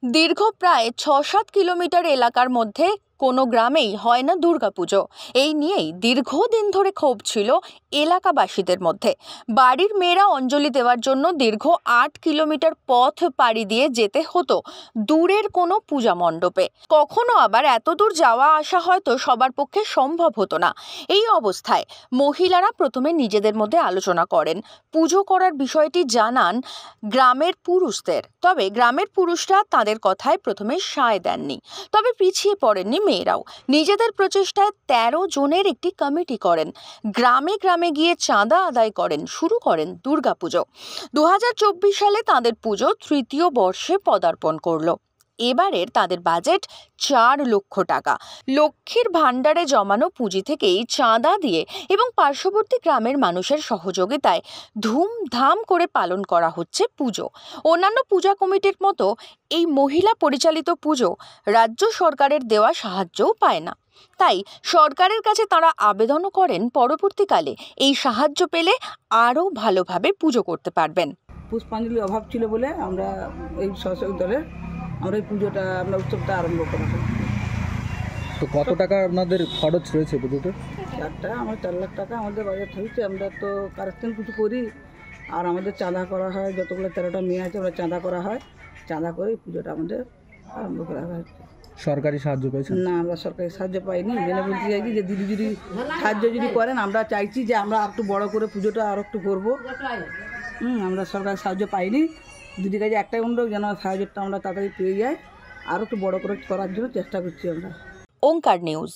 দীর্ঘ প্রায় ৬-৭ কিলোমিটার এলাকার মধ্যে কোনো গ্রামেই হয় না দুর্গাপুজো। এই নিয়েই দীর্ঘদিন ধরে ক্ষোভ ছিল এলাকাবাসীদের মধ্যে। বাড়ির মেয়েরা অঞ্জলি দেওয়ার জন্য দীর্ঘ ৮ কিলোমিটার পথ পাড়ি দিয়ে যেতে হতো দূরের কোনো পূজা মণ্ডপে। কখনো আবার এত দূর যাওয়া আসা হয়তো সবার পক্ষে সম্ভব হতো না। এই অবস্থায় মহিলারা প্রথমে নিজেদের মধ্যে আলোচনা করেন, পুজো করার বিষয়টি জানান গ্রামের পুরুষদের। তবে গ্রামের পুরুষরা তাদের কথায় প্রথমে সায় দেননি। তবে পিছিয়ে পড়েননি মেয়েরাও। নিজেদের প্রচেষ্টায় ১৩ জনের একটি কমিটি করেন, গ্রামে গ্রামে গিয়ে চাঁদা আদায় করেন, শুরু করেন দুর্গাপুজো। ২০২৪ সালে তাদের পুজো তৃতীয় বর্ষে পদার্পণ করলো। এবারের তাদের বাজেট ৪ লক্ষ টাকা। লক্ষ্মীর ভাণ্ডারে জমানো পুঁজি থেকেই চাঁদা দিয়ে এবং পার্শ্ববর্তী গ্রামের মানুষের সহযোগিতায় ধুমধাম করে পালন করা হচ্ছে পুজো। অন্যান্য পূজা কমিটির মতো এই মহিলা পরিচালিত পুজো রাজ্য সরকারের দেওয়া সাহায্যও পায় না। তাই সরকারের কাছে তারা আবেদনও করেন পরবর্তীকালে এই সাহায্য পেলে আরও ভালোভাবে পুজো করতে পারবেন। পুষ্পাঞ্জলির অভাব ছিল বলে আমরা এই স্বশাসক দলের এই পুজোটা উৎসবটা আরম্ভ করা হয়। তো কত টাকা আপনাদের খরচ রয়েছে পুজোতে? আমার ৪ লাখ টাকা আমাদের বাজেট হয়েছে। আমরা তো কারেকশন কিছু করি আর আমাদের চাঁদা করা হয়, যতগুলো ১৩টা মেয়ে আছে আমরা চাঁদা করা হয়, চাঁদা করে পুজোটা আমাদের আরম্ভ করা হয়। সরকারি সাহায্য পেয়েছেন? না, আমরা সরকারি সাহায্য পাইনি। জেনে বলতে চাইছি যে দিদি যদি সাহায্য যদি করেন, আমরা চাইছি যে আমরা একটু বড় করে পুজোটা আর একটু করবো। আমরা সরকারি সাহায্য পাইনি। দিদির কাছে একটাই অনুরোধ, যেন সাহায্যটা আমরা তাড়াতাড়ি পেয়ে যাই, আর একটু বড় করে করার জন্য চেষ্টা করছি আমরা। ওঙ্কার নিউজ।